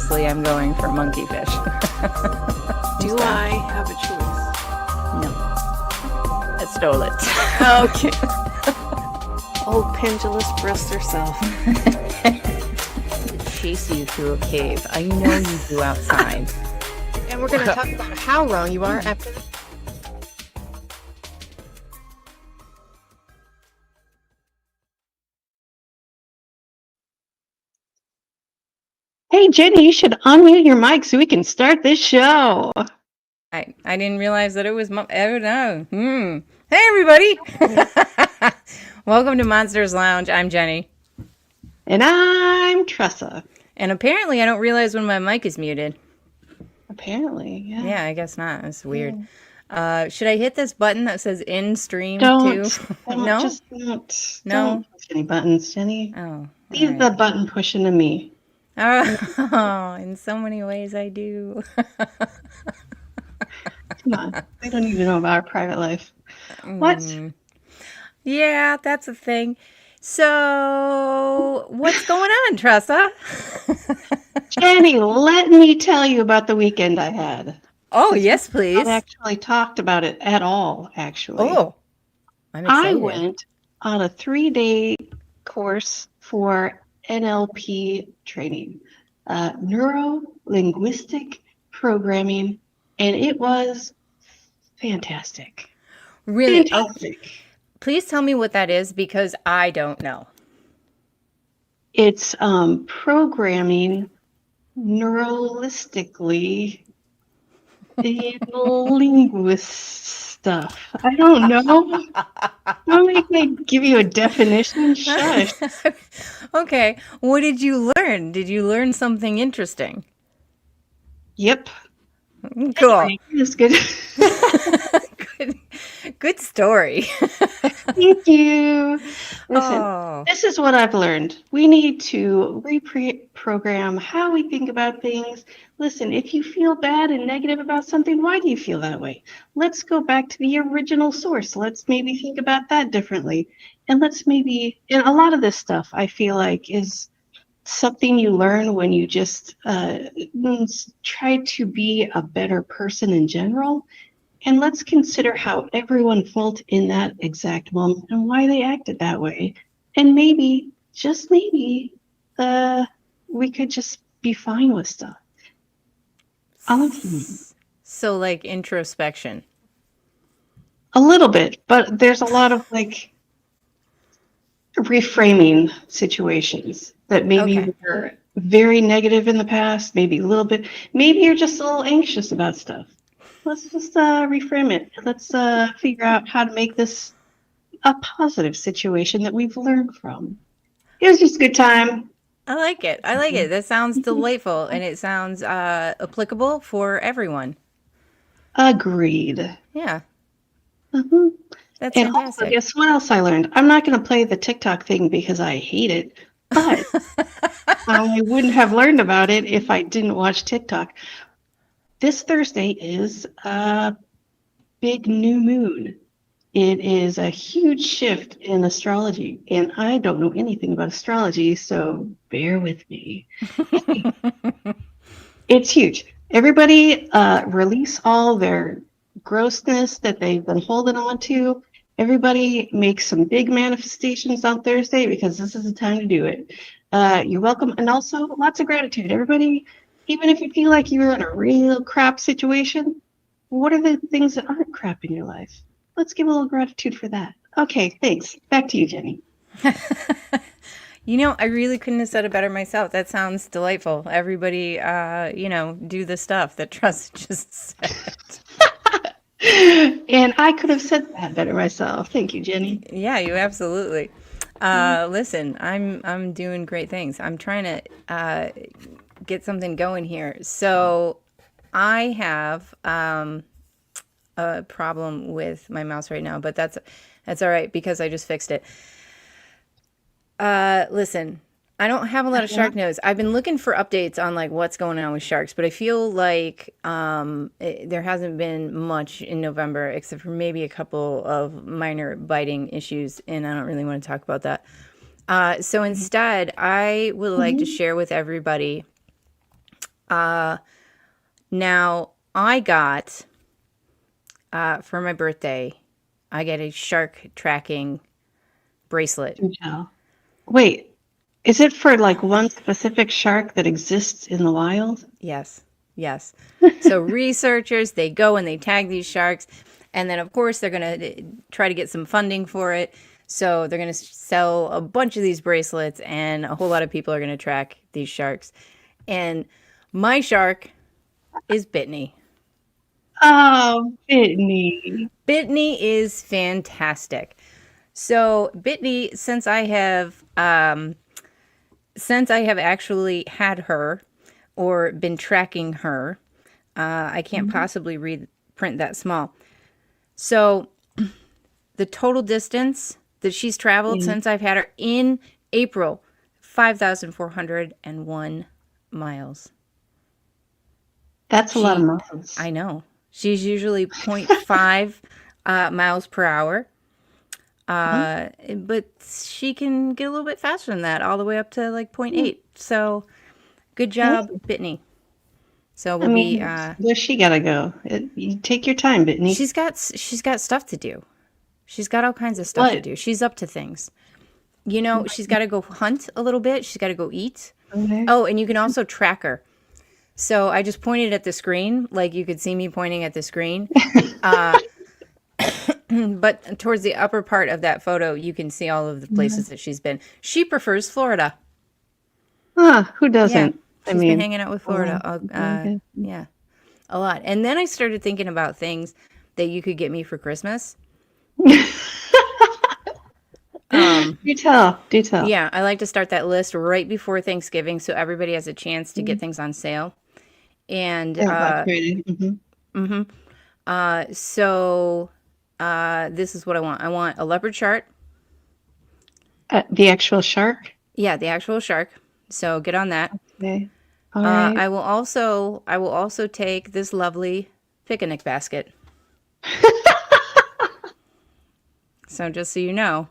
Obviously, I'm going for monkey fish. Do I have a choice? No. I stole it. Okay. Oh, pendulous breast herself. Chase you through a cave. I know you do outside. And we're going to talk about how wrong you are after this. Hey, Jenny, you should unmute your mic so we can start this show. I didn't realize that it was oh no. Hey everybody. Welcome to Monsters Lounge. I'm Jenny. And I'm Tressa. And apparently I don't realize when my mic is muted. Apparently, yeah. Yeah, I guess not. That's weird. Yeah. Should I hit this button that says in stream Don't, too? no? Just don't push any buttons, Jenny. Oh. Leave the button pushing to me. Oh, in so many ways I do. Come on. I don't need to know about our private life. What? Yeah, that's a thing. So, what's going on, Tressa? Jenny, let me tell you about the weekend I had. Oh, yes, please. I actually talked about it at all, actually. Oh, I'm excited. I went on a 3-day course for NLP training, neuro-linguistic programming, and it was fantastic. Really? Fantastic. Oh, please tell me what that is, because I don't know. It's programming neuralistically in linguist stuff. I don't know. Don't make me give you a definition. Shush. Okay. What did you learn? Did you learn something interesting? Yep. Cool. Anyway, it's good. Good story. Thank you. Listen, This is what I've learned. We need to reprogram how we think about things. Listen, if you feel bad and negative about something, why do you feel that way? Let's go back to the original source. Let's maybe think about that differently. And let's maybe, and a lot of this stuff I feel like is something you learn when you just try to be a better person in general. And let's consider how everyone felt in that exact moment and why they acted that way. And maybe, just maybe, we could just be fine with stuff. So, like introspection. A little bit, but there's a lot of like reframing situations that maybe were very negative in the past, maybe a little bit. Maybe you're just a little anxious about stuff. Let's just reframe it. Let's figure out how to make this a positive situation that we've learned from. It was just a good time. I like it. I like it. That sounds delightful, and it sounds applicable for everyone. Agreed. Yeah. Mm-hmm. That's and fantastic. Also, guess what else I learned? I'm not going to play the TikTok thing because I hate it, but I wouldn't have learned about it if I didn't watch TikTok. This Thursday is a big new moon. It is a huge shift in astrology, and I don't know anything about astrology, so bear with me. It's huge. Everybody release all their grossness that they've been holding on to. Everybody make some big manifestations on Thursday because this is the time to do it. You're welcome. And also lots of gratitude. Everybody, even if you feel like you're in a real crap situation, what are the things that aren't crap in your life? Let's give a little gratitude for that. Okay, thanks. Back to you, Jenny. You know, I really couldn't have said it better myself. That sounds delightful. Everybody, do the stuff that Trust just said. And I could have said that better myself. Thank you, Jenny. Yeah, you absolutely. Listen, I'm doing great things. I'm trying to get something going here. So I have a problem with my mouse right now, but that's all right because I just fixed it. Listen, I don't have a lot of shark news. I've been looking for updates on like what's going on with sharks, but I feel like there hasn't been much in November except for maybe a couple of minor biting issues, and I don't really want to talk about that. So instead, I would like to share with everybody Now, I got, for my birthday, I get a shark tracking bracelet. Do tell. Wait, is it for like one specific shark that exists in the wild? Yes, yes. So researchers, they go and they tag these sharks, and then of course they're going to try to get some funding for it. So they're going to sell a bunch of these bracelets, and a whole lot of people are going to track these sharks. And my shark is Bitney. Oh, Whitney. Bitney is fantastic. So Bitney, since I have actually had her or been tracking her, I can't possibly print that small. So the total distance that she's traveled since I've had her in April, 5,401 miles. That's a lot of miles. I know. She's usually 0.5 miles per hour. But she can get a little bit faster than that, all the way up to like 0.8. So good job, Bitney. So we'll where's she gotta go? You take your time, Whitney. she's got stuff to do. She's got all kinds of stuff to do. She's up to things. She's got to go hunt a little bit. She's got to go eat. Okay. Oh, and you can also track her. So I just pointed at the screen, like you could see me pointing at the screen. But towards the upper part of that photo, you can see all of the places that she's been. She prefers Florida. Who doesn't? She's been hanging out with Florida. Yeah, a lot. And then I started thinking about things that you could get me for Christmas. Do tell. Yeah, I like to start that list right before Thanksgiving so everybody has a chance to get things on sale. And so this is what I want. I want a leopard shark. The actual shark? Yeah, the actual shark. So get on that. Okay. All right. I will also take this lovely picnic basket. So just so you know,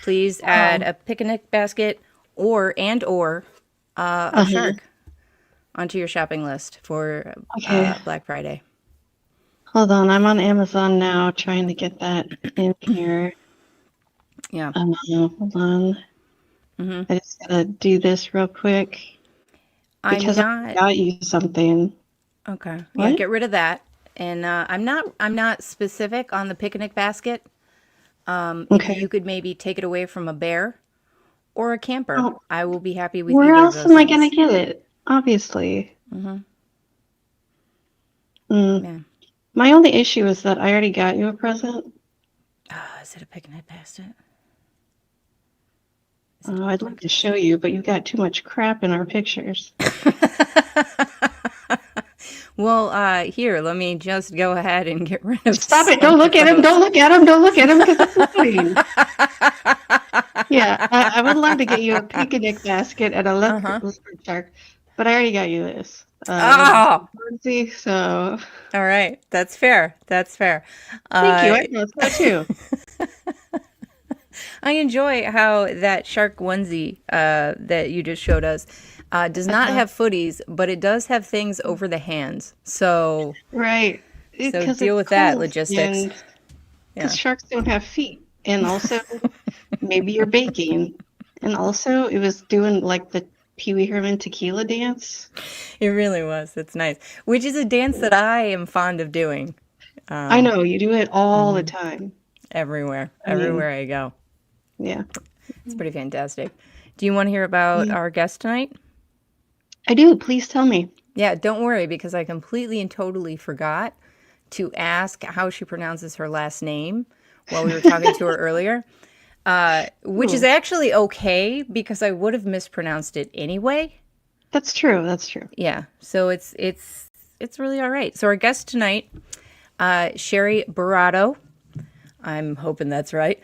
please add a picnic basket or a shark onto your shopping list for Black Friday. Hold on, I'm on Amazon now trying to get that in here. Yeah. Hold on. I just gotta do this real quick. Because I got you something. Okay. What? Yeah, get rid of that. And I'm not specific on the picnic basket. If you could maybe take it away from a bear or a camper, I will be happy with where either else of those am I things. gonna get it? Obviously. Yeah. My only issue is that I already got you a present. Oh, is it a picnic basket? Oh, I'd love to show you, but you got too much crap in our pictures. Well, here, let me just go ahead and get rid of. Stop it! Don't look at him! Don't look at him! Don't look at him! Because it's annoying. Yeah, I would love to get you a picnic basket and a leopard shark, but I already got you this. Onesie, so. All right, that's fair. That's fair. Thank you. I know so too. I enjoy how that shark onesie that you just showed us does not have footies, but it does have things over the hands. So right. So deal with that logistics. Because sharks don't have feet, and also maybe you're baking, and also it was doing like the Pee Wee Herman tequila dance. It really was. It's nice. Which is a dance that I am fond of doing. I know you do it all the time. Everywhere I go. Yeah. It's pretty fantastic. Do you want to hear about our guest tonight? I do. Please tell me. Yeah, don't worry, because I completely and totally forgot to ask how she pronounces her last name while we were talking to her earlier, which is actually okay because I would have mispronounced it anyway. That's true. That's true. Yeah, so it's really all right. So our guest tonight, Sherry Boroto, I'm hoping that's right.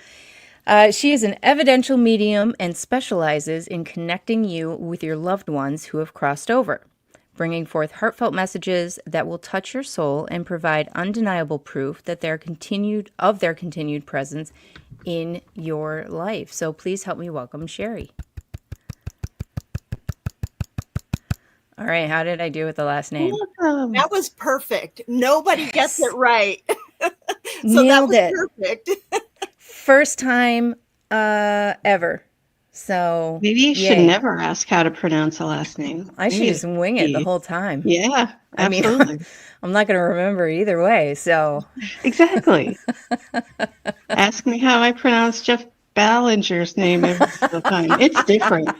She is an evidential medium and specializes in connecting you with your loved ones who have crossed over, bringing forth heartfelt messages that will touch your soul and provide undeniable proof that their continued presence in your life. So please help me welcome Sherry. All right. How did I do with the last name? Welcome. That was perfect. Nobody gets it right. So Nailed that it. was perfect. First time ever. So Maybe you should yay. never ask how to pronounce a last name. I should Maybe just wing it the whole time. Yeah, I mean, absolutely. I'm not going to remember either way. So Exactly. Ask me how I pronounce Jeff Ballinger's name every single time. It's different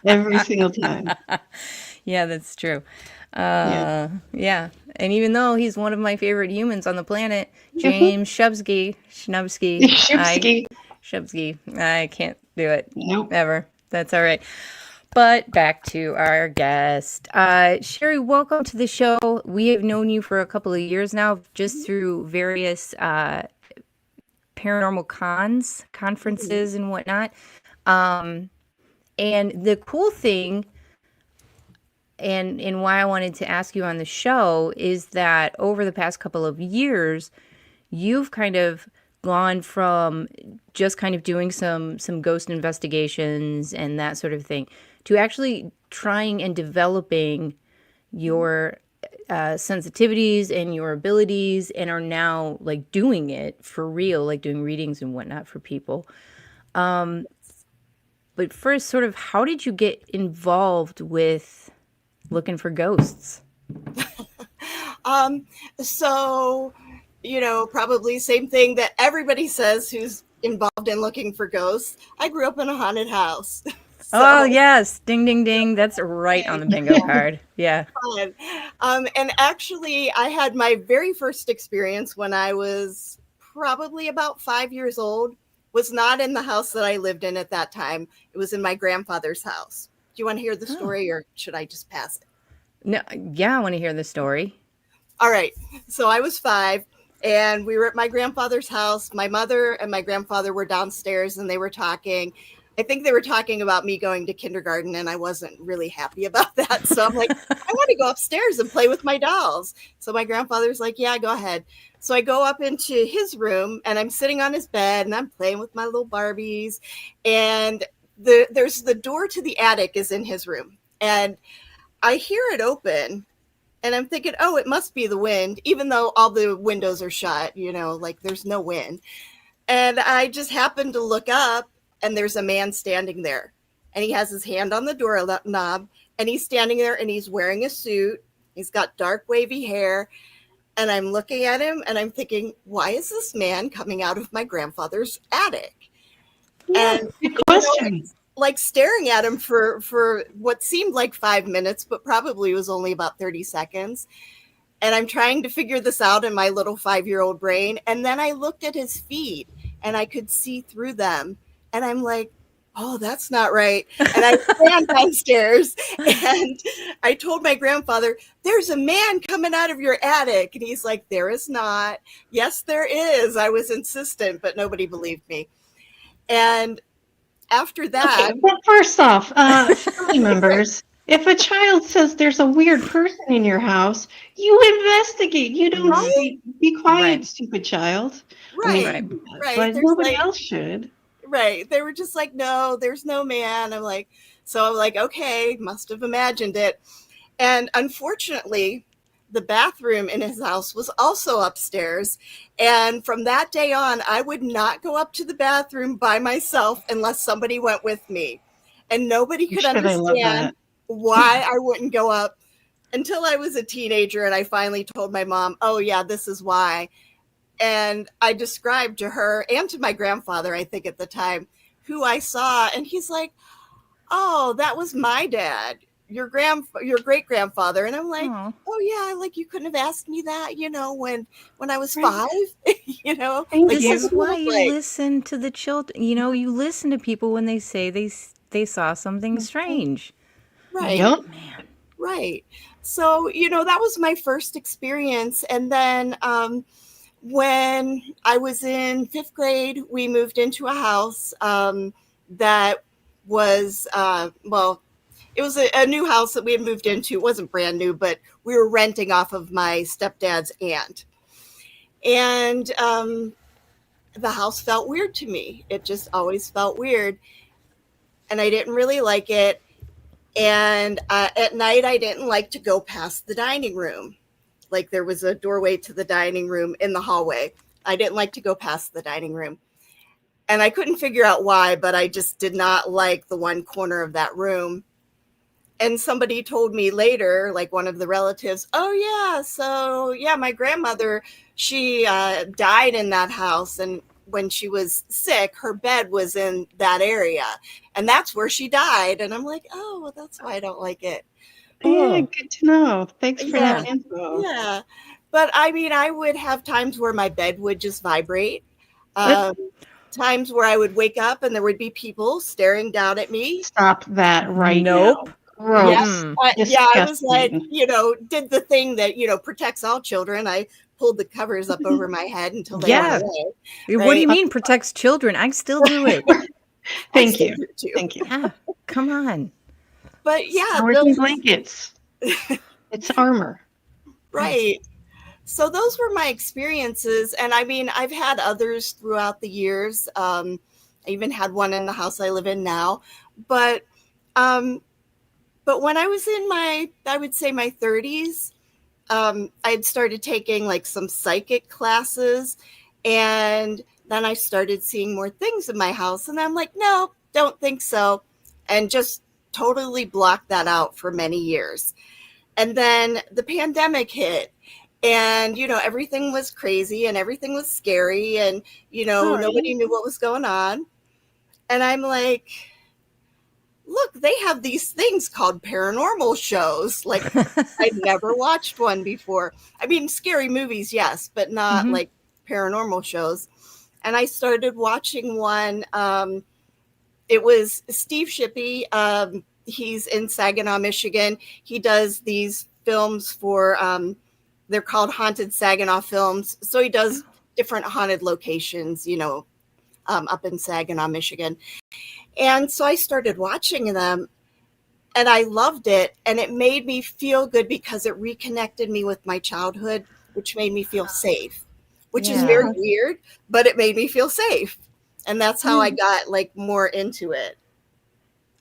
every single time. yeah, that's true. Yeah. Yeah. And even though he's one of my favorite humans on the planet, Mhm. James Shubsky, Shubsky, I can't do it Nope. ever. That's all right. But back to our guest. Sherry, welcome to the show. We have known you for a couple of years now, just through various paranormal conferences and whatnot. And the cool thing, and why I wanted to ask you on the show, is that over the past couple of years, you've kind of gone from just kind of doing some ghost investigations and that sort of thing to actually trying and developing your sensitivities and your abilities, and are now like doing it for real, like doing readings and whatnot for people. But first, sort of, how did you get involved with looking for ghosts? So, probably same thing that everybody says who's involved in looking for ghosts. I grew up in a haunted house. Oh, yes. Ding, ding, ding. That's right on the bingo card. Yeah. Fun. And actually, I had my very first experience when I was probably about 5 years old. Was not in the house that I lived in at that time. It was in my grandfather's house. Do you want to hear the story, or should I just pass it? No, yeah, I want to hear the story. All right. So I was 5, and we were at my grandfather's house. My mother and my grandfather were downstairs, and they were talking. I think they were talking about me going to kindergarten, and I wasn't really happy about that. So I'm like, I want to go upstairs and play with my dolls. So my grandfather's like, yeah, go ahead. So I go up into his room, and I'm sitting on his bed, and I'm playing with my little Barbies. And there's the door to the attic is in his room. And I hear it open. And I'm thinking, oh, it must be the wind, even though all the windows are shut, like there's no wind. And I just happened to look up, and there's a man standing there. And he has his hand on the doorknob, and he's standing there, and he's wearing a suit. He's got dark, wavy hair. And I'm looking at him, and I'm thinking, why is this man coming out of my grandfather's attic? Yeah, And good question. like staring at him for what seemed like 5 minutes, but probably was only about 30 seconds. And I'm trying to figure this out in my little 5-year-old brain. And then I looked at his feet, and I could see through them. And I'm like, oh, that's not right. And I ran downstairs, and I told my grandfather, there's a man coming out of your attic. And he's like, there is not. Yes, there is. I was insistent, but nobody believed me. And after that, Okay, well, first off, family members, if a child says there's a weird person in your house, you investigate. You don't say, be quiet, Right. stupid child. right. But There's nobody like, else should. right. They were just like, no, there's no man. I'm like, okay, must have imagined it. And unfortunately, the bathroom in his house was also upstairs. And from that day on, I would not go up to the bathroom by myself unless somebody went with me. And nobody could understand why I wouldn't go up until I was a teenager. And I finally told my mom, oh, yeah, this is why. And I described to her and to my grandfather, I think at the time, who I saw. And he's like, oh, that was my dad, your great grandfather. And I'm like, Aw. oh yeah, like you couldn't have asked me that, when I was 5, Thank like This you. is why you like, listen to the children. You listen to people when they say they saw something strange. right, Yep. right. So, that was my first experience. And then when I was in 5th grade, we moved into a house that was, it was a new house that we had moved into. It wasn't brand new, but we were renting off of my stepdad's aunt. And the house felt weird to me. It just always felt weird. And I didn't really like it. And at night, I didn't like to go past the dining room. Like there was a doorway to the dining room in the hallway. I didn't like to go past the dining room. And I couldn't figure out why, but I just did not like the one corner of that room. And somebody told me later, like one of the relatives, oh, yeah, so, yeah, my grandmother, she died in that house. And when she was sick, her bed was in that area. And that's where she died. And I'm like, oh, well, that's why I don't like it. Yeah, good to know. Thanks for Yeah. that info. Yeah. But I mean, I would have times where my bed would just vibrate. Times where I would wake up and there would be people staring down at me. Stop that right Nope. now. Gross. Yeah, I was like, did the thing that, protects all children. I pulled the covers up over my head until they went away. What do you mean protects children? I still do it. Thank you. Thank you. Yeah, come on. But yeah. Working blankets. It's armor. Right. So those were my experiences. And I mean, I've had others throughout the years. I even had one in the house I live in now. But when I was in I would say my 30s, I had started taking like some psychic classes. And then I started seeing more things in my house. And I'm like, no, don't think so. And just totally blocked that out for many years. And then the pandemic hit. And, everything was crazy and everything was scary and, nobody knew what was going on. And I'm like, look, they have these things called paranormal shows. Like I'd never watched one before. I mean, scary movies, yes, but not like paranormal shows. And I started watching one. It was Steve Shippey. He's in Saginaw, Michigan. He does these films for they're called Haunted Saginaw Films. So he does different haunted locations, up in Saginaw, Michigan. And so I started watching them and I loved it. And it made me feel good because it reconnected me with my childhood, which made me feel safe, which is very weird, but it made me feel safe. And that's how I got like more into it.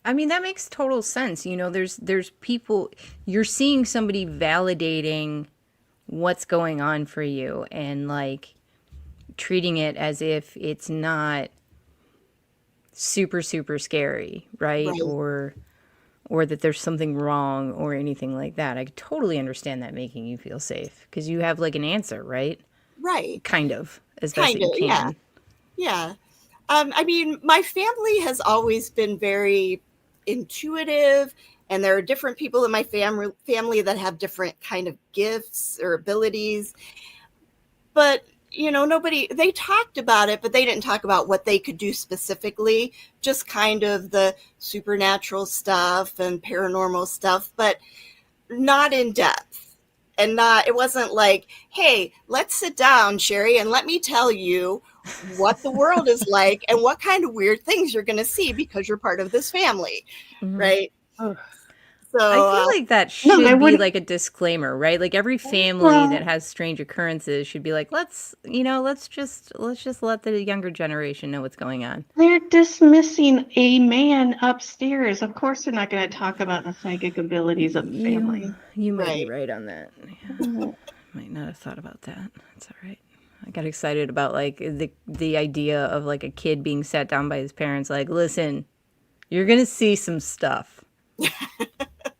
I mean, that makes total sense. There's people, you're seeing somebody validating what's going on for you and like treating it as if it's not super, super scary, right? Or that there's something wrong or anything like that. I totally understand that making you feel safe because you have like an answer, right? Right. Kind of, as best as you can. Yeah. I mean, my family has always been very intuitive, and there are different people in my family that have different kind of gifts or abilities. But, they talked about it, but they didn't talk about what they could do specifically, just kind of the supernatural stuff and paranormal stuff, but not in depth. And it wasn't like, hey, let's sit down, Sherry, and let me tell you what the world is like and what kind of weird things you're going to see because you're part of this family, right? Oh. So I feel like that should be like a disclaimer, right? Like every family that has strange occurrences should be like, let's just let the younger generation know what's going on. They're dismissing a man upstairs. Of course, they're not going to talk about the psychic abilities of the family. You might be right on that. Yeah. Might not have thought about that. That's all right. I got excited about like the idea of like a kid being sat down by his parents, like, listen, you're gonna see some stuff.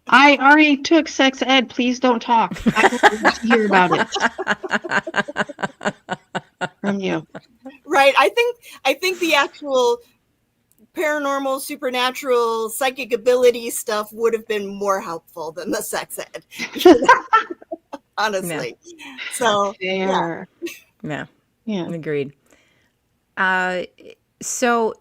I already took sex ed. Please don't talk. I don't want to hear about it from you. Right. I think the actual paranormal, supernatural, psychic ability stuff would have been more helpful than the sex ed. Honestly. Yeah. So fair. Yeah. Agreed. So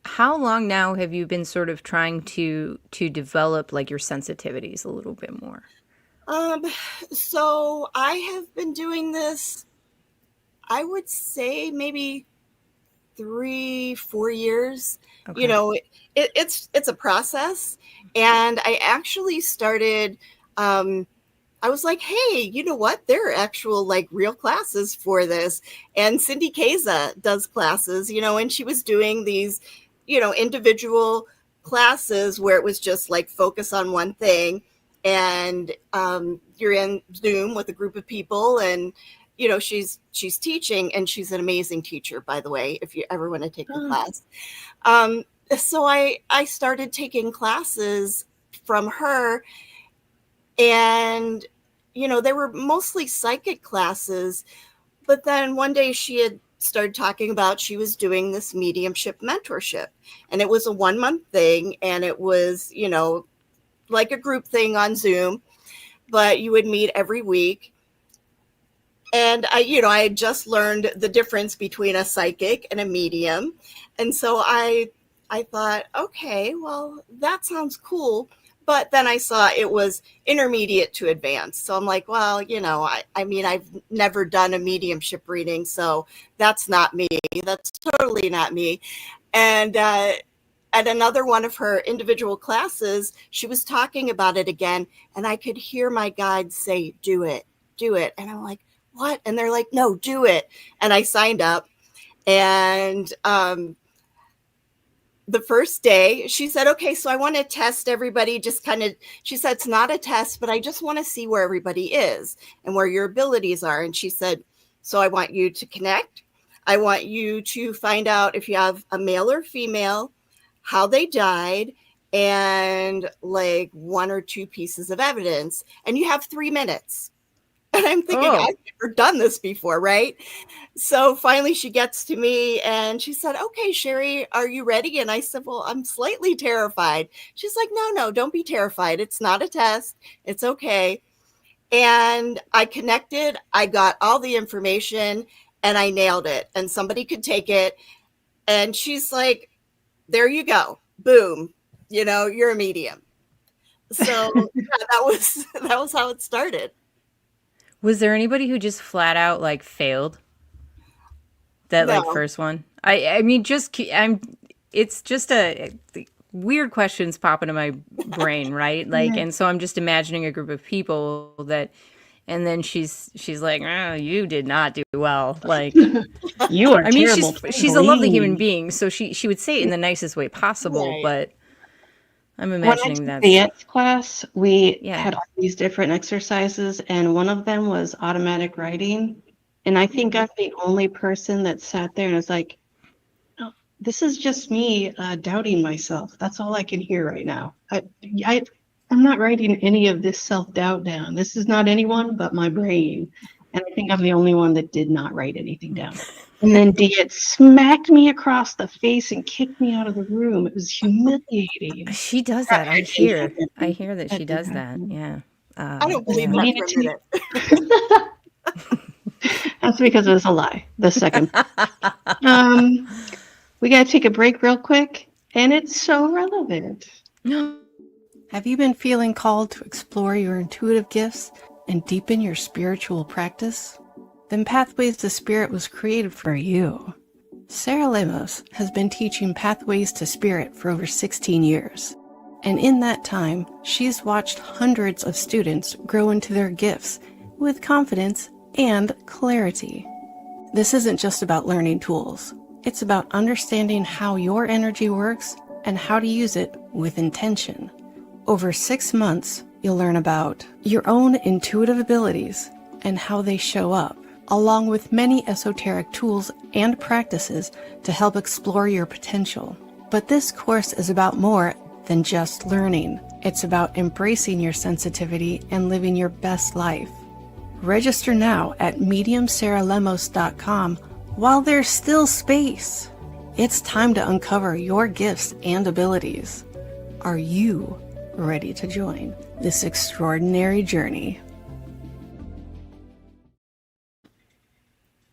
how long now have you been sort of trying to develop like your sensitivities a little bit more? So I have been doing this, I would say maybe 3-4 years. Okay. It's a process. And I actually started, I was like, hey, you know what? There are actual like real classes for this. And Cindy Keza does classes, and she was doing these, individual classes where it was just like focus on one thing, and you're in Zoom with a group of people, and you know, she's teaching, and she's an amazing teacher, by the way, if you ever want to take the class. So I started taking classes from her, and you know, they were mostly psychic classes, but then one day she had started talking about she was doing this mediumship mentorship, and it was a 1-month thing, and it was, you know, like a group thing on Zoom, but you would meet every week. And I had just learned the difference between a psychic and a medium. And so I thought, okay, well, that sounds cool. But then I saw it was intermediate to advanced. So I'm like, well, you know, I mean, I've never done a mediumship reading, so that's not me. That's totally not me. And at another one of her individual classes, she was talking about it again, and I could hear my guides say, do it, do it. And I'm like, what? And they're like, no, do it. And I signed up. And the first day she said, okay, so I want to test everybody, just kind of, she said, it's not a test, but I just want to see where everybody is and where your abilities are. And she said, so I want you to connect. I want you to find out if you have a male or female, how they died, and like 1 or 2 pieces of evidence. And you have 3 minutes. And I'm thinking, I've never done this before, right? So finally she gets to me and she said, okay, Sherry, are you ready? And I said, well, I'm slightly terrified. She's like, no, don't be terrified. It's not a test. It's okay. And I connected. I got all the information and I nailed it. And somebody could take it. And she's like, there you go. Boom. You know, you're a medium. So yeah, that was how it started. Was there anybody who just flat out like failed that No. like first one? I mean, it's just a weird questions pop into my brain, right? Like, and so I'm just imagining a group of people that, and then she's like, oh, you did not do well. Like, You are terrible. She's a lovely human being, so she would say it in the nicest way possible, Right. but I'm When I imagining took that. dance class, we Yeah. had all these different exercises, and one of them was automatic writing. And I think I'm the only person that sat there and was like, no, this is just me doubting myself. That's all I can hear right now. I'm not writing any of this self-doubt down. This is not anyone but my brain. And I think I'm the only one that did not write anything down. And then Dia smacked me across the face and kicked me out of the room. It was humiliating. She does that. I hear that she does that. Yeah. I don't believe yeah. that for a minute. That's because it was a lie. The second. We got to take a break real quick, and it's so relevant. Have you been feeling called to explore your intuitive gifts and deepen your spiritual practice? Then Pathways to Spirit was created for you. Sarah Lemos has been teaching Pathways to Spirit for over 16 years. And in that time, she's watched hundreds of students grow into their gifts with confidence and clarity. This isn't just about learning tools. It's about understanding how your energy works and how to use it with intention. Over 6 months, you'll learn about your own intuitive abilities and how they show up, along with many esoteric tools and practices to help explore your potential. But this course is about more than just learning. It's about embracing your sensitivity and living your best life. Register now at mediumsarahlemos.com while there's still space. It's time to uncover your gifts and abilities. Are you ready to join this extraordinary journey?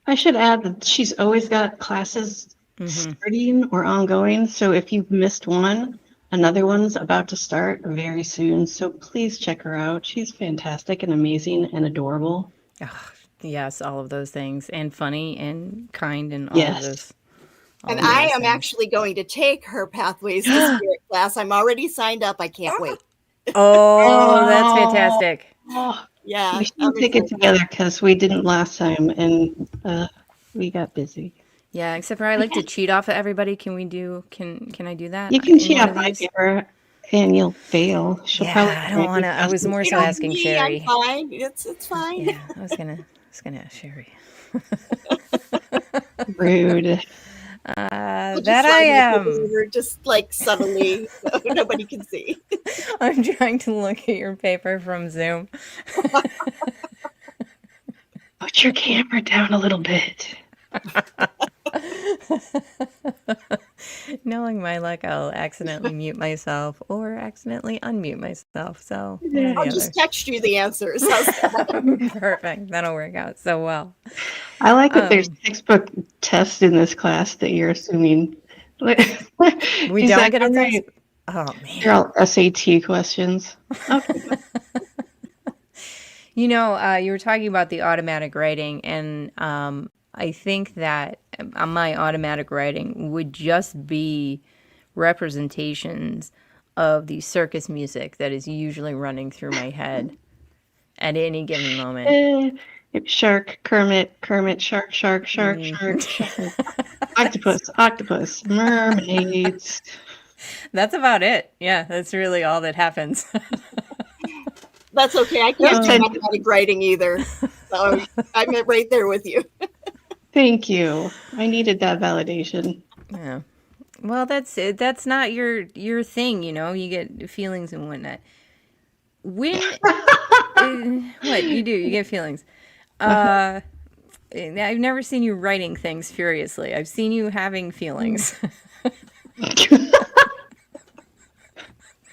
I should add that she's always got classes starting or ongoing. So if you've missed one, another one's about to start very soon. So please check her out. She's fantastic and amazing and adorable. Oh, yes, all of those things, and funny and kind and all of those. And I am actually going to take her Pathways to Spirit class. I'm already signed up. I can't wait. Oh, that's fantastic. Oh, Yeah. we should take it together because we didn't last time and we got busy. Yeah, except for I like to cheat off of everybody. Can I do that? You can in cheat one off of my these? paper and you'll fail. She'll probably Yeah, I don't want to. I was more so Yeah, asking me, I'm Sherry. fine. It's fine. Yeah, I was gonna ask Sherry. rude. We'll That just I slide my paper am. over just like subtly so nobody can see. I'm trying to look at your paper from Zoom. Put your camera down a little bit. Knowing my luck, I'll accidentally mute myself or accidentally unmute myself. So one or the I'll other. just text you the answers. How's that? Perfect. That'll work out so well. I like that there's textbook tests in this class that you're assuming. We Is don't that get a right? test. Oh man. They're all SAT questions. Okay. You were talking about the automatic writing, and I think that my automatic writing would just be representations of the circus music that is usually running through my head at any given moment. Shark, Kermit, shark, shark, shark, shark, shark. Octopus, mermaids. That's about it. Yeah, that's really all that happens. That's okay. I can't do automatic writing either. So I'm right there with you. Thank you. I needed that validation. Yeah. Well, that's it. That's not your thing, You get feelings and whatnot. When what you do, you get feelings. I've never seen you writing things furiously. I've seen you having feelings.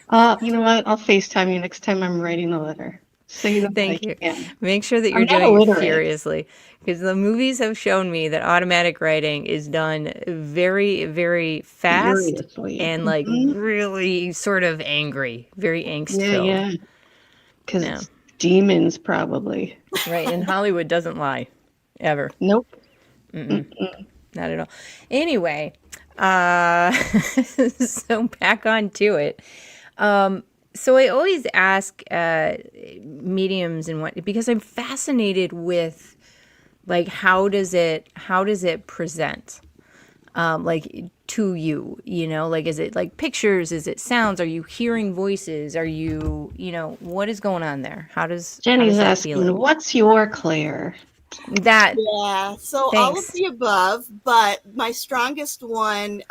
You know what? I'll FaceTime you next time I'm writing a letter. Thank you. Can. Make sure that you're I'm not doing it illiterate. furiously, because the movies have shown me that automatic writing is done very, very fast Furiously. and like really sort of angry, very angst filled. Yeah. Because it's demons, probably. Right, and Hollywood doesn't lie, ever. Nope. Not at all. Anyway, so back on to it. So I always ask mediums and what, because I'm fascinated with like how does it present like to you, like is it like pictures, is it sounds, are you hearing voices, are you what is going on there? Jenny's asking, what's your Claire? That yeah, so thanks. all of the above, but my strongest one,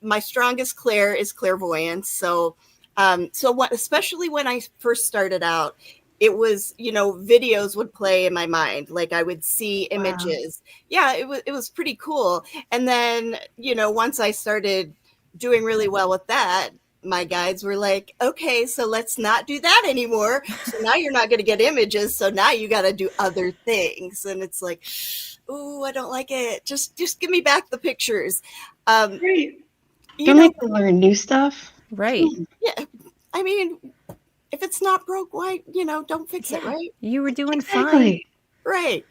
my strongest Claire is clairvoyance. So what, especially when I first started out, it was, videos would play in my mind. Like I would see images. Wow. Yeah, it was pretty cool. And then, once I started doing really well with that, my guides were like, okay, so let's not do that anymore. So now you're not going to get images. So now you got to do other things. And it's like, ooh, I don't like it. Just give me back the pictures. Right. Don't make them learn new stuff. Right. Yeah. I mean, if it's not broke, why, don't fix it, right? You were doing fine. Right.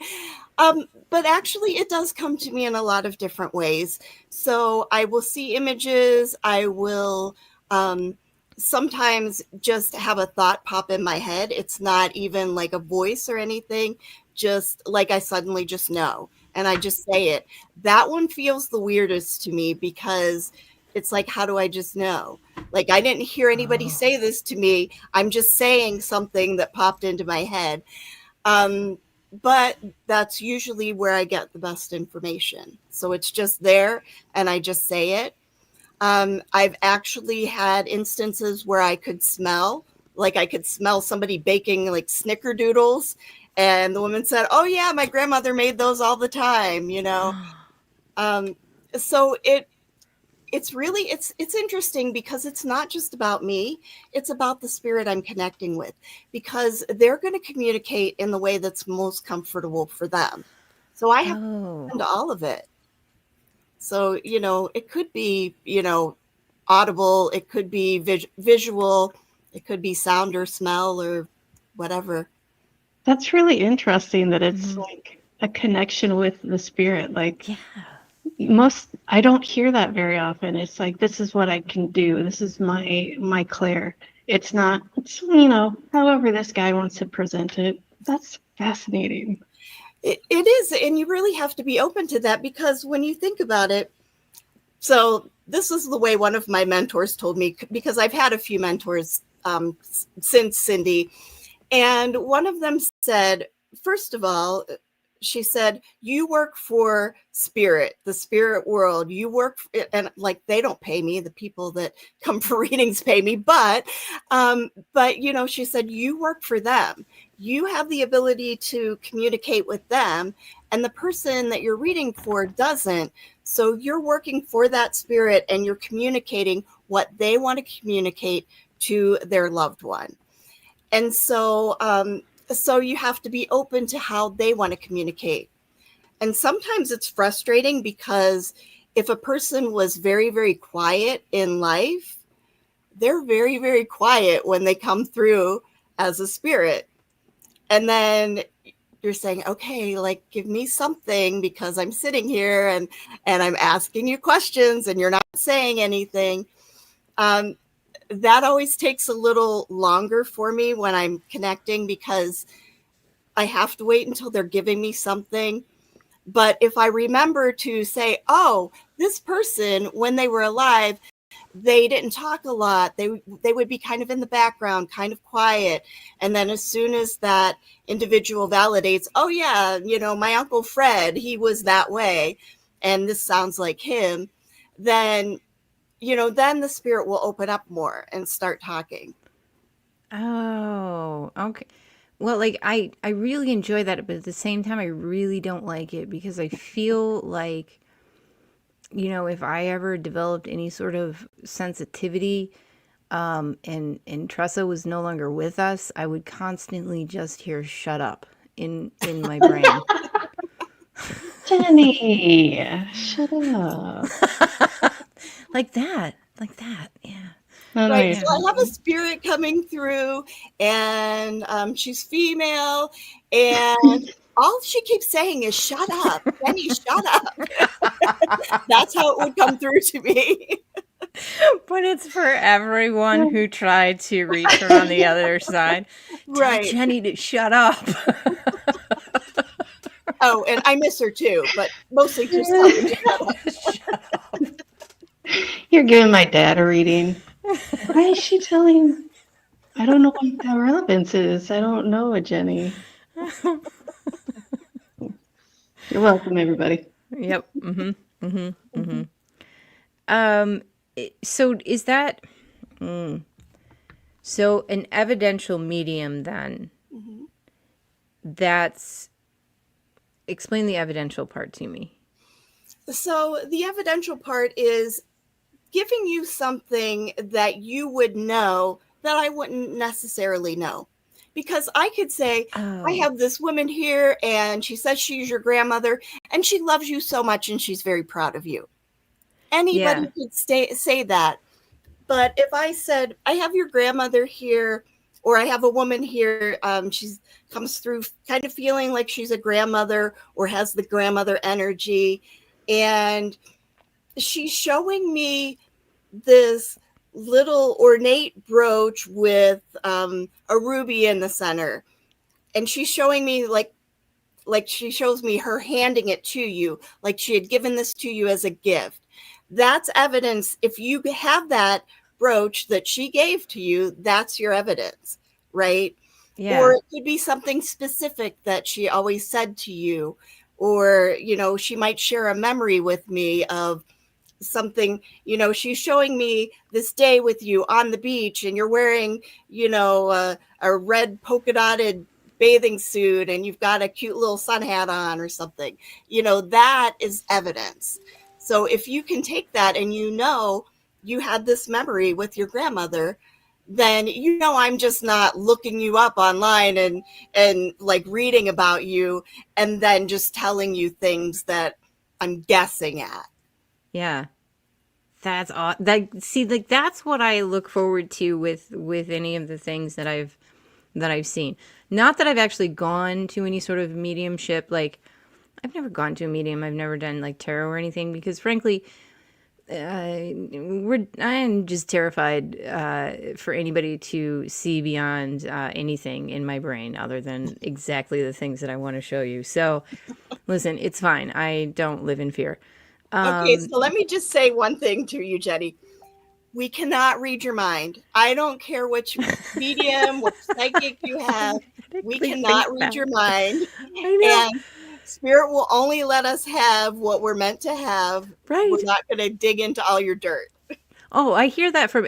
But actually it does come to me in a lot of different ways. So I will see images. I will sometimes just have a thought pop in my head. It's not even like a voice or anything. Just like I suddenly just know. And I just say it. That one feels the weirdest to me because it's like, how do I just know? Like, I didn't hear anybody say this to me. I'm just saying something that popped into my head. But that's usually where I get the best information. So it's just there and I just say it. I've actually had instances where I could smell somebody baking like snickerdoodles. And the woman said, oh yeah, my grandmother made those all the time, So it's really, it's interesting because it's not just about me. It's about the spirit I'm connecting with, because they're going to communicate in the way that's most comfortable for them. So I have to listen to all of it. So, it could be, audible, it could be visual, it could be sound or smell or whatever. That's really interesting that it's like a connection with the spirit. Like, I don't hear that very often. It's like, this is what I can do. This is my Claire. It's not, however this guy wants to present it. That's fascinating. It is. And you really have to be open to that, because when you think about it, so this is the way one of my mentors told me, because I've had a few mentors since Cindy. And one of them said, first of all, she said, you work for spirit, the spirit world. You work, and like, they don't pay me. The people that come for readings pay me. But, she said, you work for them. You have the ability to communicate with them, and the person that you're reading for doesn't. So you're working for that spirit, and you're communicating what they want to communicate to their loved one. And so you have to be open to how they want to communicate. And sometimes it's frustrating, because if a person was very, very quiet in life, they're very, very quiet when they come through as a spirit. And then you're saying, okay, like, give me something, because I'm sitting here and I'm asking you questions and you're not saying anything. That always takes a little longer for me when I'm connecting, because I have to wait until they're giving me something. But if I remember to say, oh, this person, when they were alive, they didn't talk a lot. They would be kind of in the background, kind of quiet. And then as soon as that individual validates, oh yeah, my Uncle Fred, he was that way, and this sounds like him, then the spirit will open up more and start talking. Oh, okay. Well, like I really enjoy that, but at the same time, I really don't like it, because I feel like, if I ever developed any sort of sensitivity, and Tressa was no longer with us, I would constantly just hear "shut up" in my brain. Jeni, shut up. Like that, yeah. No, Right. yeah. So I have a spirit coming through, and she's female, and all she keeps saying is "shut up, Jeni, shut up." That's how it would come through to me. But it's for everyone who tried to reach her on the other side. Right. Tell Jeni to shut up. Oh, and I miss her too, but mostly just tell her to shut up. You're giving my dad a reading. Why is she telling? I don't know what the relevance is. I don't know it, Jeni. You're welcome, everybody. Yep. So is that so an evidential medium then? That's explain the evidential part to me. So the evidential part is giving you something that you would know that I wouldn't necessarily know. Because I could say, I have this woman here, and she says she's your grandmother, and she loves you so much, and she's very proud of you. Anybody could say that. But if I said, I have your grandmother here, or I have a woman here, she comes through kind of feeling like she's a grandmother or has the grandmother energy, and she's showing me this little ornate brooch with a ruby in the center, and she's showing me like she shows me her handing it to you, like she had given this to you as a gift. That's evidence. If you have that brooch that she gave to you, that's your evidence, right? Yeah. Or it could be something specific that she always said to you, or she might share a memory with me of something. She's showing me this day with you on the beach, and you're wearing a red polka dotted bathing suit, and you've got a cute little sun hat on or something. That is evidence. So if you can take that and you had this memory with your grandmother, then I'm just not looking you up online and like reading about you and then just telling you things that I'm guessing at. Yeah. That's that's what I look forward to with any of the things that I've seen. Not that I've actually gone to any sort of mediumship. Like, I've never gone to a medium. I've never done like tarot or anything, because frankly, I'm just terrified for anybody to see beyond anything in my brain other than exactly the things that I want to show you. So, listen, it's fine. I don't live in fear. Okay, so let me just say one thing to you, Jeni. We cannot read your mind. I don't care which medium, which psychic you have. We cannot read your mind. I know. And spirit will only let us have what we're meant to have. Right. We're not going to dig into all your dirt. Oh, I hear that from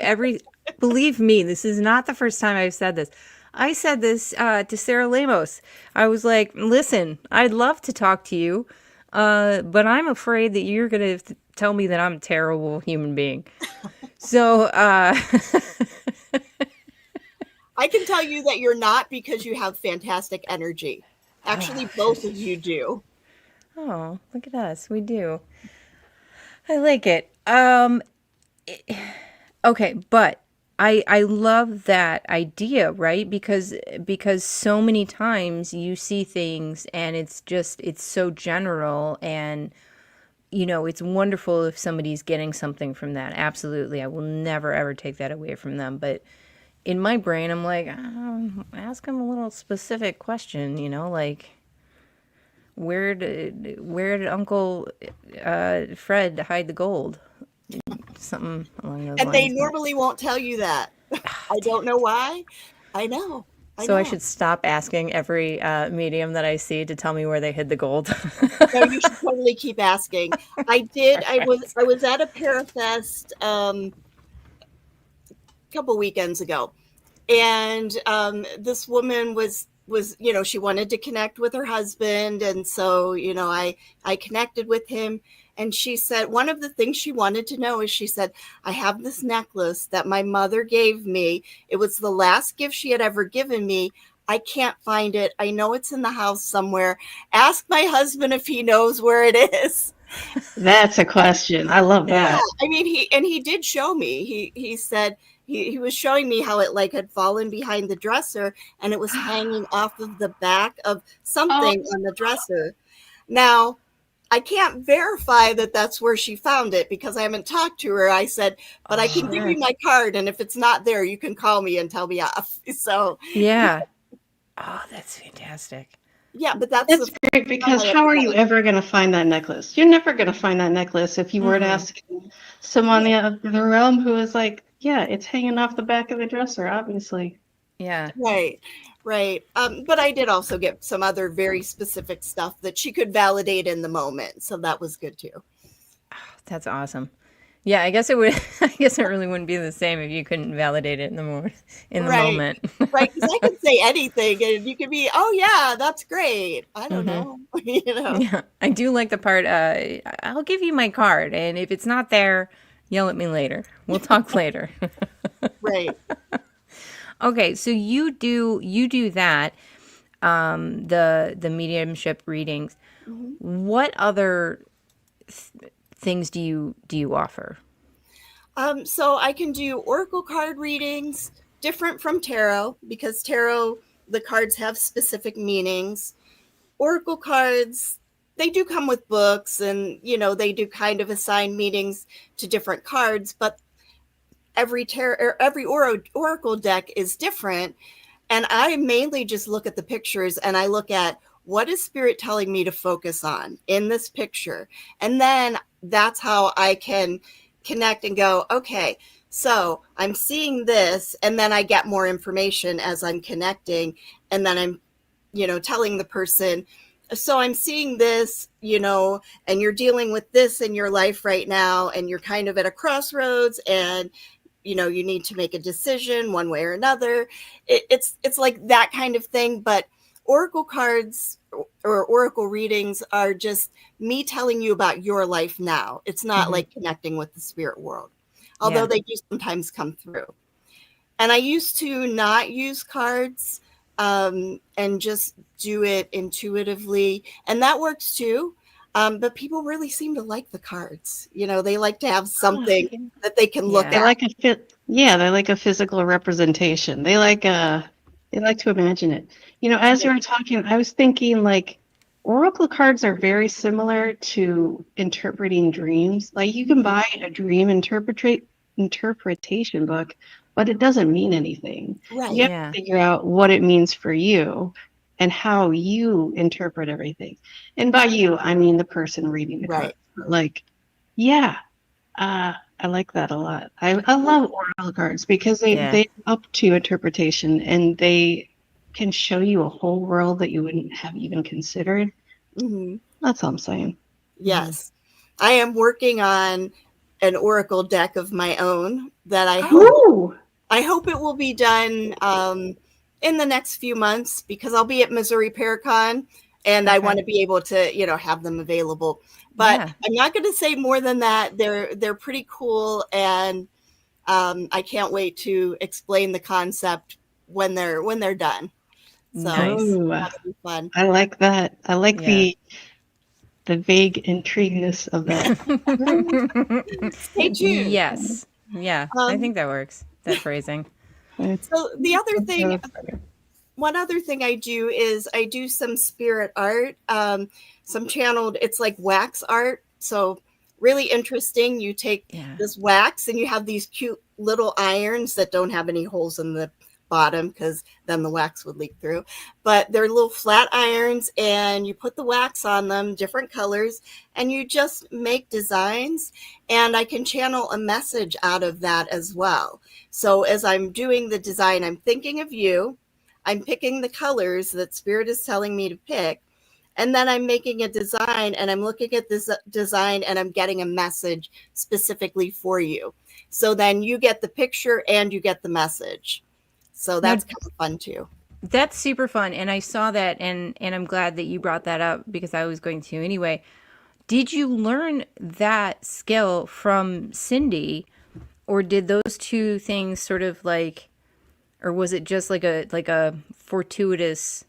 believe me, this is not the first time I've said this. I said this to Sarah Lemos. I was like, listen, I'd love to talk to you, but I'm afraid that you're going to tell me that I'm a terrible human being. So, I can tell you that you're not, because you have fantastic energy. Actually, both of you do. oh, look at us. We do. I like it. Okay, but I love that idea, right? Because so many times you see things and it's so general, and it's wonderful if somebody's getting something from that. Absolutely. I will never ever take that away from them, but in my brain I'm like, ask them a little specific question, like where did Uncle Fred hide the gold? Something along those And lines. they normally won't tell you that. I don't know why. I know. So I should stop asking every medium that I see to tell me where they hid the gold. No, you should totally keep asking. I did. I was at a Parafest a couple weekends ago, and this woman was she wanted to connect with her husband, and so I connected with him. And she said one of the things she wanted to know is, she said, I have this necklace that my mother gave me. It was the last gift she had ever given me. I can't find it. I know it's in the house somewhere. Ask my husband if he knows where it is. That's a question. I love that. Yeah, I mean, he did show me. He said he was showing me how it had fallen behind the dresser, and it was hanging off of the back of something on the dresser. Now, I can't verify that that's where she found it because I haven't talked to her. I said, but I can give you my card, and if it's not there, you can call me and tell me off. So yeah. Oh, that's fantastic. yeah, but that's great, because how are you ever going to find that necklace? You're never going to find that necklace if you weren't asking someone in the realm who was like, yeah, it's hanging off the back of the dresser, obviously. Yeah. Right. But I did also get some other very specific stuff that she could validate in the moment. So that was good too. That's awesome. Yeah, I guess it would. I guess it really wouldn't be the same if you couldn't validate it in the moment. Right. Because I could say anything, and you could be, oh yeah, that's great. I don't know. Yeah, I do like the part. I'll give you my card, and if it's not there, yell at me later. We'll talk later. Right. Okay, so you do that, the mediumship readings. Mm-hmm. What other things do you offer? So I can do oracle card readings, different from tarot, because tarot, the cards have specific meanings. Oracle cards, they do come with books, and they do kind of assign meanings to different cards, but every oracle deck is different. And I mainly just look at the pictures, and I look at what is spirit telling me to focus on in this picture. And then that's how I can connect and go, okay, so I'm seeing this, and then I get more information as I'm connecting. And then I'm, telling the person, so I'm seeing this, and you're dealing with this in your life right now, and you're kind of at a crossroads, and you need to make a decision one way or another. It's like that kind of thing. But oracle cards or oracle readings are just me telling you about your life now. It's not like connecting with the spirit world, although they do sometimes come through. And I used to not use cards and just do it intuitively, and that works too. But people really seem to like the cards. They like to have something that they can look at. They like a physical representation. They like to imagine it. As you were talking, I was thinking, like, Oracle cards are very similar to interpreting dreams. Like you can buy a dream interpretation book, but it doesn't mean anything. Right. You have Yeah. to figure out what it means for you and how you interpret everything. And by you, I mean the person reading the Right. card. Like, yeah, I like that a lot. I love oracle cards because Yeah. they up to interpretation and they can show you a whole world that you wouldn't have even considered. Hmm. That's all I'm saying. Yes. I am working on an oracle deck of my own that I Ooh. hope it will be done in the next few months, because I'll be at Missouri Paracon and I Okay. want to be able to, have them available. But Yeah. I'm not going to say more than that. They're pretty cool, and I can't wait to explain the concept when they're done. So Nice. Ooh, that'll be fun. I like that. I like Yeah. the vague intrigueness of that. Stay tuned. Yes. Yeah. I think that works. That phrasing. So the other thing, one other thing I do is I do some spirit art, some channeled, it's like wax art. So really interesting. You take Yeah. this wax and you have these cute little irons that don't have any holes in the bottom, because then the wax would leak through. But they're little flat irons, and you put the wax on them, different colors, and you just make designs. And I can channel a message out of that as well. So as I'm doing the design, I'm thinking of you. I'm picking the colors that Spirit is telling me to pick. And then I'm making a design, and I'm looking at this design, and I'm getting a message specifically for you. So then you get the picture and you get the message. So that's kind of fun too. That's super fun. And I saw that, and I'm glad that you brought that up, because I was going to anyway. Did you learn that skill from Cindy, or did those two things sort of like, or was it just like a fortuitous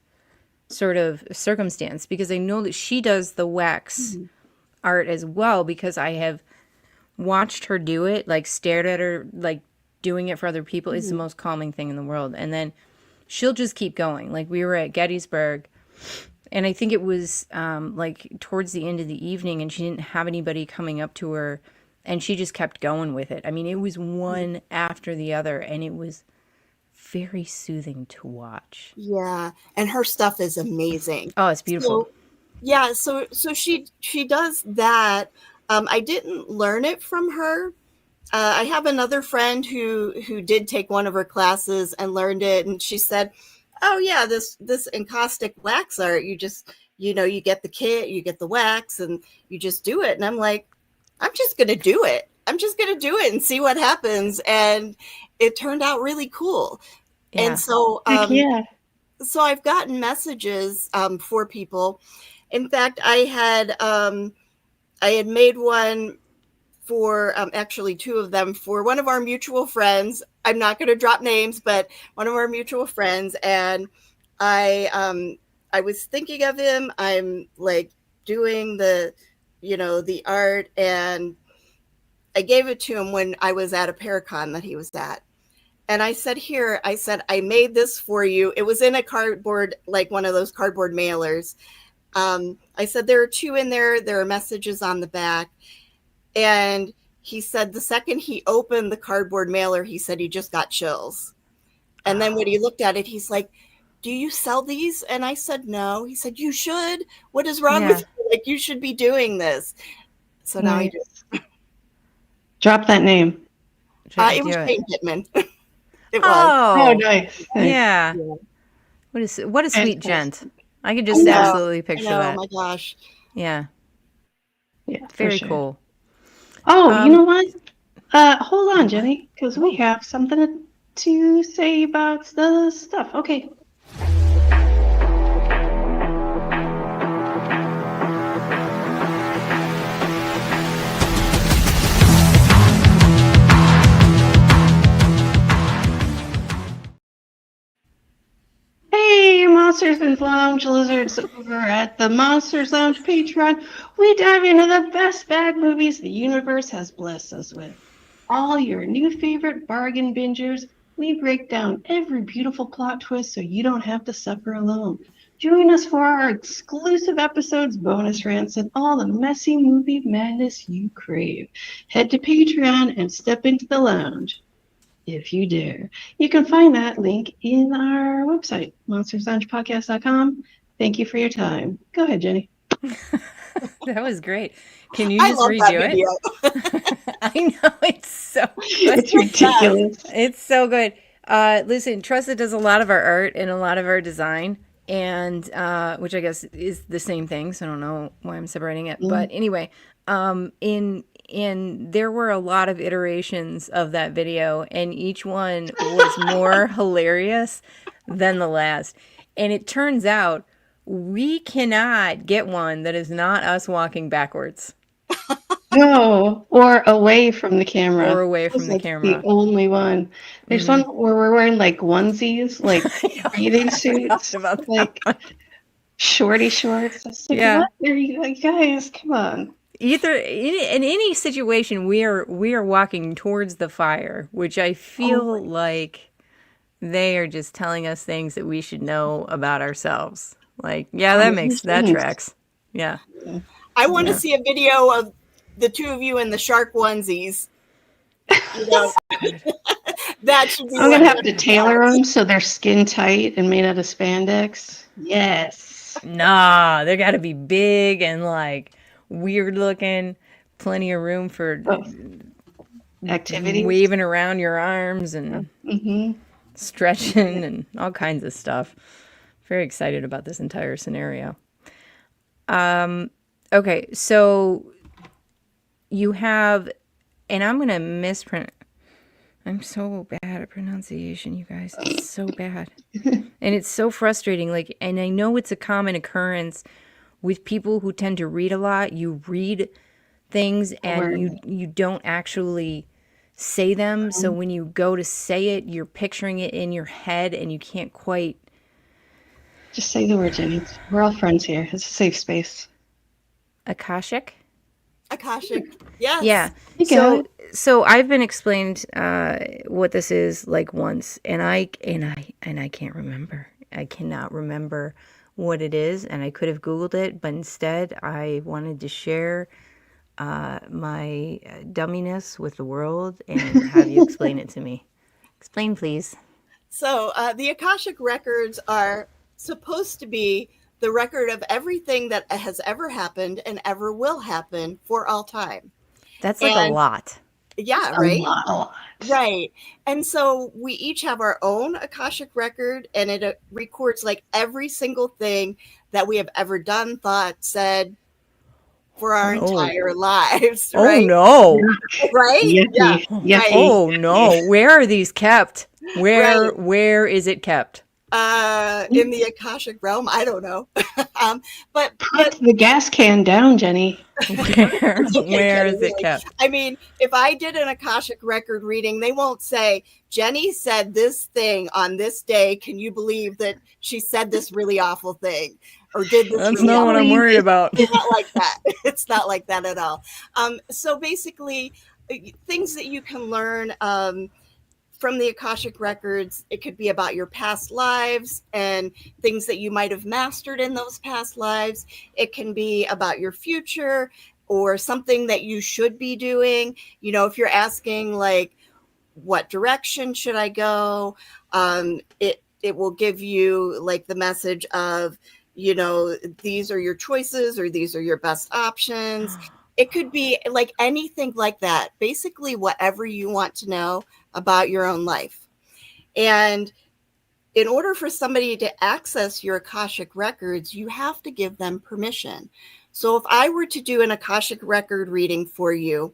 sort of circumstance? Because I know that she does the wax art as well, because I have watched her do it, like stared at her, like doing it for other people. It's the most calming thing in the world. And then she'll just keep going. Like we were at Gettysburg, and I think it was like towards the end of the evening, and she didn't have anybody coming up to her, and she just kept going with it. I mean, it was one after the other, and it was very soothing to watch. Yeah, and her stuff is amazing. Oh, it's beautiful. So, yeah, so she does that. I didn't learn it from her. I have another friend who did take one of her classes and learned it, and she said, "Oh yeah, this encaustic wax art. You just you get the kit, you get the wax, and you just do it." And I'm like, I'm just gonna do it. I'm just gonna do it and see what happens. And it turned out really cool. Yeah. And so, Yeah. so I've gotten messages for people. In fact, I had made one for actually two of them for one of our mutual friends. I'm not going to drop names, but one of our mutual friends. And I was thinking of him. I'm like doing the art, and I gave it to him when I was at a Paracon that he was at. And I said, I made this for you. It was in a cardboard, like one of those cardboard mailers. I said, there are two in there. There are messages on the back. And he said the second he opened the cardboard mailer, he said he just got chills. And then when he looked at it, he's like, "Do you sell these?" And I said, "No." He said, "You should. What is wrong with you? Like, you should be doing this." So now he just Drop that name. it was Shane Pittman. It was. Oh, Oh, nice. yeah. What a sweet gent. I could just I know. absolutely I picture know, that. oh my gosh. Yeah. Yeah, for Very sure. cool. Oh, you know what? Hold on, Jenny, because we have something to say about the stuff. Okay. Hey, Monsters and Lounge Lizards over at the Monsters Lounge Patreon. We dive into the best bad movies the universe has blessed us with. All your new favorite bargain bingers, we break down every beautiful plot twist so you don't have to suffer alone. Join us for our exclusive episodes, bonus rants, and all the messy movie madness you crave. Head to Patreon and step into the lounge, if you dare. You can find that link in our website, monstersloungepodcast.com. Thank you for your time. Go ahead, Jeni. That was great. Can you I just love that redo video. it? I know, it's so good. It's ridiculous. It's so good. Listen, Tressa does a lot of our art and a lot of our design, and which I guess is the same thing. So I don't know why I'm separating it. But anyway, in there were a lot of iterations of that video, and each one was more hilarious than the last. And it turns out we cannot get one that is not us walking backwards No, or away from the camera. or away from That's the like camera. the only one. There's one where we're wearing like onesies, like bathing suits, About that like one. shorty shorts. I was like, Yeah. what are you guys? Come on. Either in any situation, we are walking towards the fire, which I feel like they are just telling us things that we should know about ourselves. Like, yeah, that tracks. Yeah. I want to see a video of the two of you in the shark onesies. You know, that should be. I'm gonna have to tailor them so they're skin tight and made out of spandex. Yes. Nah, they got to be big and like weird looking. Plenty of room for Activity. waving around your arms and stretching and all kinds of stuff. Very excited about this entire scenario. Okay, so you have, and I'm going to mispronounce. I'm so bad at pronunciation, you guys. It's so bad. And it's so frustrating. Like, and I know it's a common occurrence with people who tend to read a lot. You read things and you don't actually say them. So when you go to say it, you're picturing it in your head and you can't quite. Just say the word, Jeni. We're all friends here. It's a safe space. Akashic? Akashic. Yes. Yeah. So I've been explained what this is like once, and I can't remember. I cannot remember what it is, and I could have Googled it, but instead I wanted to share my dumminess with the world and have you explain it to me. Explain, please. So the Akashic records are supposed to be the record of everything that has ever happened and ever will happen for all time. That's like a lot. Yeah, right? A lot. Right. And so we each have our own Akashic record, and it records like every single thing that we have ever done, thought, said for our entire lives. Right? Oh, no. Right? Yucky. Yeah. Right. Oh, no. Where are these kept? Where is it kept? In the Akashic realm, I don't know. But Put the gas can down, Jeni. Where is it kept? I mean, if I did an Akashic record reading, they won't say, Jeni said this thing on this day. Can you believe that she said this really awful thing? Or did this? That's not what I'm worried about. It's not like that. It's not like that at all. So basically, things that you can learn from the Akashic records, it could be about your past lives and things that you might have mastered in those past lives. It can be about your future or something that you should be doing. You know, if you're asking like, what direction should I go? It will give you like the message of, you know, these are your choices or these are your best options. It could be like anything like that. Basically, whatever you want to know about your own life. And in order for somebody to access your Akashic records, you have to give them permission. So if I were to do an Akashic record reading for you,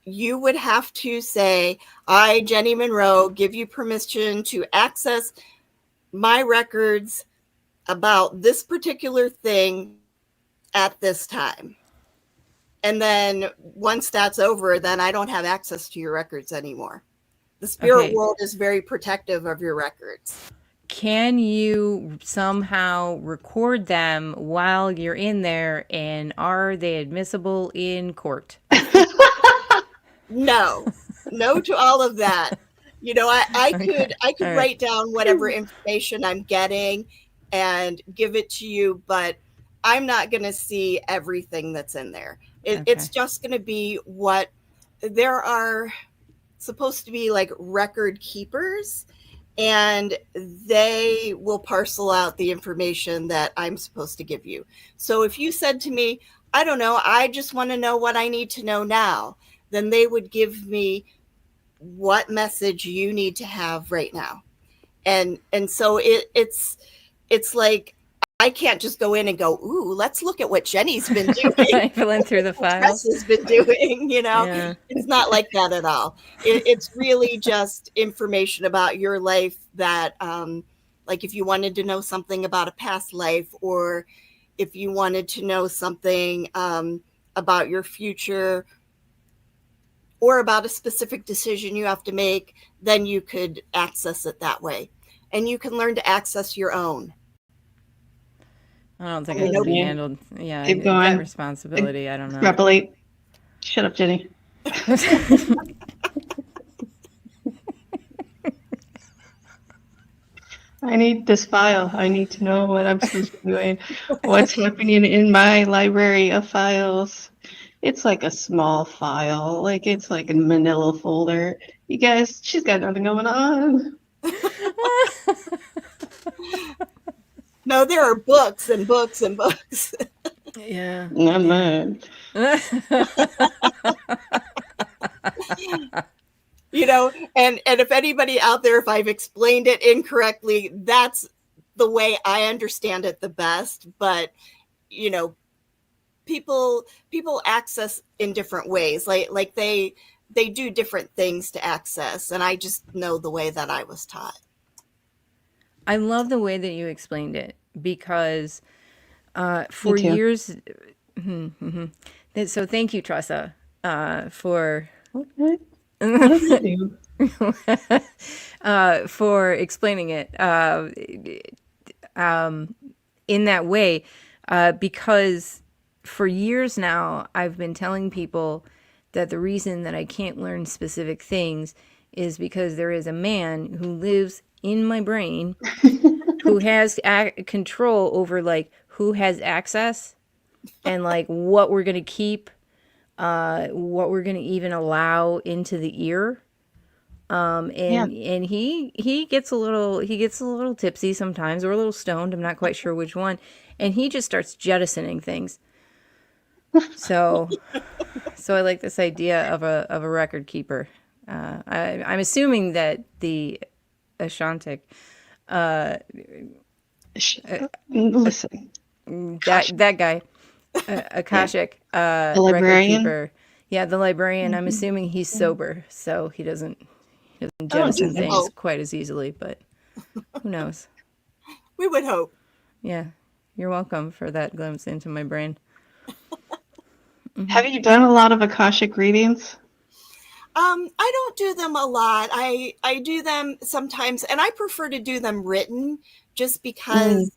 you would have to say, I, Jeni Monroe, give you permission to access my records about this particular thing at this time. And then once that's over, then I don't have access to your records anymore. The spirit world is very protective of your records. Can you somehow record them while you're in there, and are they admissible in court? No to all of that. You know, I could write down whatever information I'm getting and give it to you, but I'm not going to see everything that's in there. It's just going to be what there are supposed to be, like record keepers, and they will parcel out the information that I'm supposed to give you. So if you said to me, I don't know, I just want to know what I need to know now, then they would give me what message you need to have right now. And so it's like, I can't just go in and go, ooh, let's look at what Jeni's been doing. Filling through the what files. Tressa's been doing, you know. Yeah. It's not like that at all. It's really just information about your life that, like if you wanted to know something about a past life, or if you wanted to know something about your future, or about a specific decision you have to make, then you could access it that way. And you can learn to access your own. I don't think I can be handled. Yeah, Keep going. that responsibility. I don't know. Extrapolate. Shut up, Jeni. I need this file. I need to know what I'm supposed to be doing. What's happening in my library of files? It's like a small file. Like it's like a manila folder. You guys, she's got nothing going on. No, there are books and books and books. Yeah. I'm mad. You know, and if anybody out there, if I've explained it incorrectly, that's the way I understand it the best. But, you know, people access in different ways. Like they do different things to access. And I just know the way that I was taught. I love the way that you explained it, because for years. So thank you, Tressa, for for explaining it in that way, because for years now I've been telling people that the reason that I can't learn specific things is because there is a man who lives in my brain who has control over like who has access and like what we're going to keep, what we're going to even allow into the ear. And he gets a little tipsy sometimes, or a little stoned. I'm not quite sure which one. And he just starts jettisoning things. So I like this idea of a record keeper. I'm assuming that the Ashantic, listen, that guy, Akashic, the record librarian. keeper. Yeah, the librarian. I'm assuming he's sober, so he doesn't jettison things quite as easily. But who knows? We would hope. Yeah, you're welcome for that glimpse into my brain. Have you done a lot of Akashic readings? I don't do them a lot. I do them sometimes, and I prefer to do them written, just because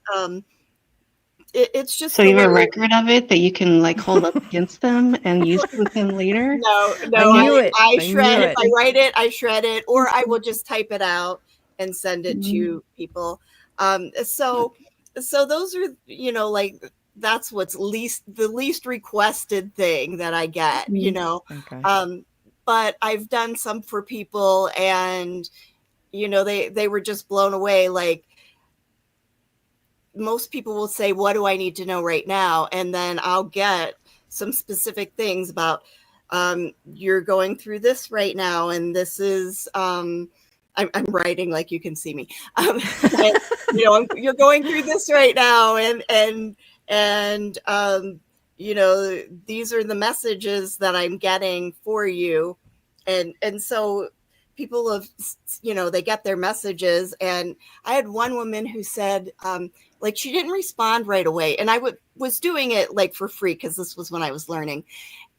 it's just. So you have a record of it that you can like hold up against them and use with them later? No, I shred it. If I write it, I shred it, or I will just type it out and send it to people. So those are, you know, like that's what's the least requested thing that I get, you know. Okay. But I've done some for people, and you know, they were just blown away. Like most people will say, what do I need to know right now? And then I'll get some specific things about you're going through this right now, and this is I'm writing like you can see me. And, you know, you're going through this right now, and you know, these are the messages that I'm getting for you. And so people have, you know, they get their messages. And I had one woman who said, like, she didn't respond right away. And I was doing it like for free, because this was when I was learning.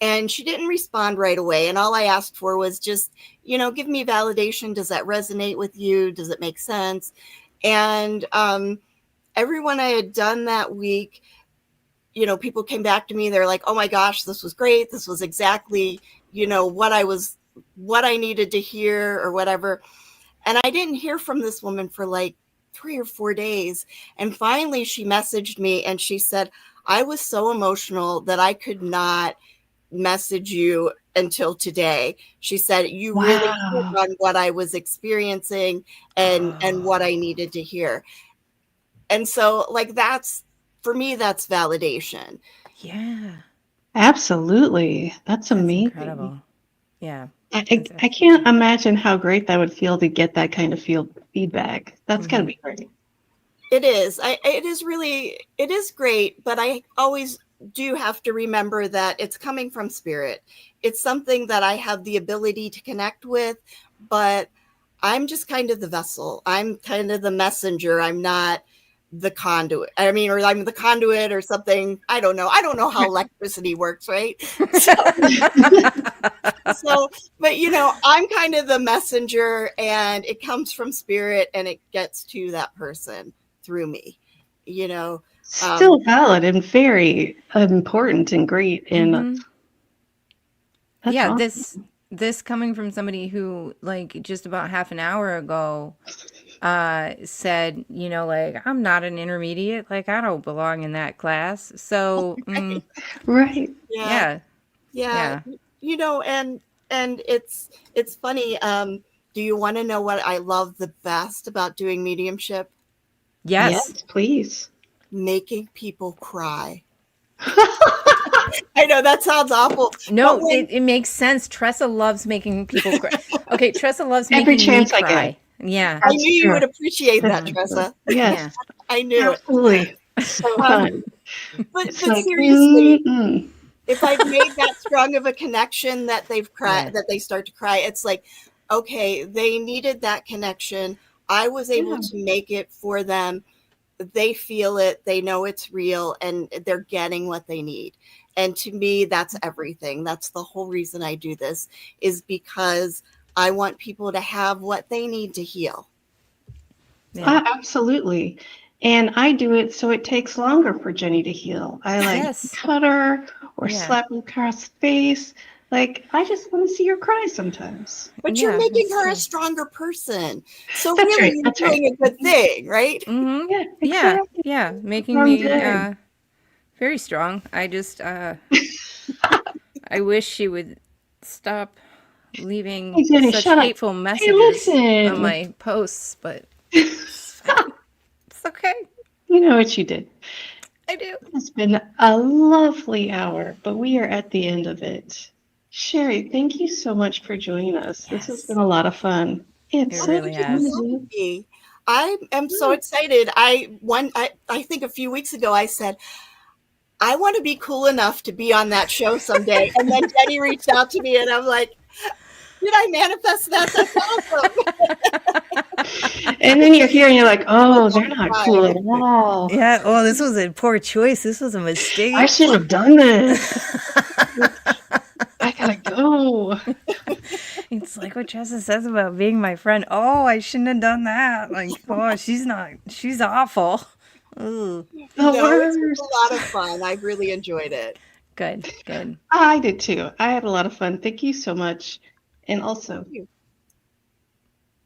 And she didn't respond right away. And all I asked for was just, you know, give me validation. Does that resonate with you? Does it make sense? And everyone I had done that week, you know, people came back to me. They're like, oh my gosh, this was great. This was exactly, you know, what I needed to hear or whatever. And I didn't hear from this woman for like 3 or 4 days. And finally she messaged me and she said, I was so emotional that I could not message you until today. She said, you really hit Wow. on what I was experiencing and what I needed to hear. And so like that's, for me, that's validation. Yeah. Absolutely. That's That's amazing. incredible. Yeah. I can't imagine how great that would feel to get that kind of feedback. That's gotta be great. It is. It is great, but I always do have to remember that it's coming from spirit. It's something that I have the ability to connect with, but I'm just kind of the vessel. I'm kind of the messenger. I'm not the conduit. I mean, or I'm the conduit or something. I don't know. I don't know how electricity works, right? So, but I'm kind of the messenger, and it comes from spirit and it gets to that person through me, Still valid and very important and great. And that's Yeah, awesome. this coming from somebody who like just about half an hour ago said, like I'm not an intermediate, like I don't belong in that class. So, Right. Yeah. yeah. And it's funny. Do you want to know what I love the best about doing mediumship? Yes. Yes, please. Making people cry. I know that sounds awful. No, but when- it makes sense. Tressa loves making people cry. Okay, Tressa loves Every making me chance I cry. get. Yeah. I That's knew you true. would appreciate that, That's Tressa. Yes, I knew it. absolutely. So fun. But It's like, seriously, mm-mm. if I've made that strong of a connection that they've cried, Yeah. that they start to cry, it's like, okay, they needed that connection. I was able to make it for them. They feel it, they know it's real, and they're getting what they need. And to me, that's everything. That's the whole reason I do this, is because I want people to have what they need to heal. Yeah. Absolutely. And I do it so it takes longer for Jeni to heal. I like Yes. cut her or Yeah. slap her across the face. Like, I just want to see her cry sometimes. But Yeah, you're making that's her true. a stronger person. So That's really, right. you're That's doing right. a good thing, right? Mm-hmm. Yeah, Yeah. exactly. Yeah. Making I'm me good. very strong. I just I wish she would stop leaving Hey, Jeni, such shut up. hateful Hey, messages on listen. my posts, but it's fine. It's okay. You know what you did. I do. It's been a lovely hour, but we are at the end of it. Sherry, thank you so much for joining us. This has been Yes. a lot of fun. It's It so really has. easy. I am so excited. I think a few weeks ago I said, I want to be cool enough to be on that show someday. And then Jeni reached out to me and I'm like, did I manifest that? That's awesome. And then you're here and you're like, oh, they're not cool at all. Yeah, well, this was a poor choice. This was a mistake. I should have done this. I gotta go. It's like what Tressa says about being my friend. Oh, I shouldn't have done that. Like, oh, she's awful. Ooh. The No, it's been worst. a lot of fun. I really enjoyed it. Good, good. I did too. I had a lot of fun. Thank you so much. And also,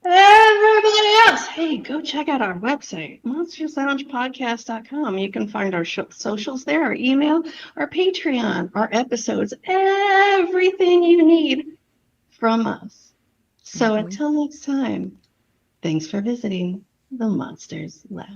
everybody else, hey, go check out our website, monstersloungepodcast.com. You can find our socials there, our email, our Patreon, our episodes, everything you need from us. So until next time, thanks for visiting the Monsters Lounge.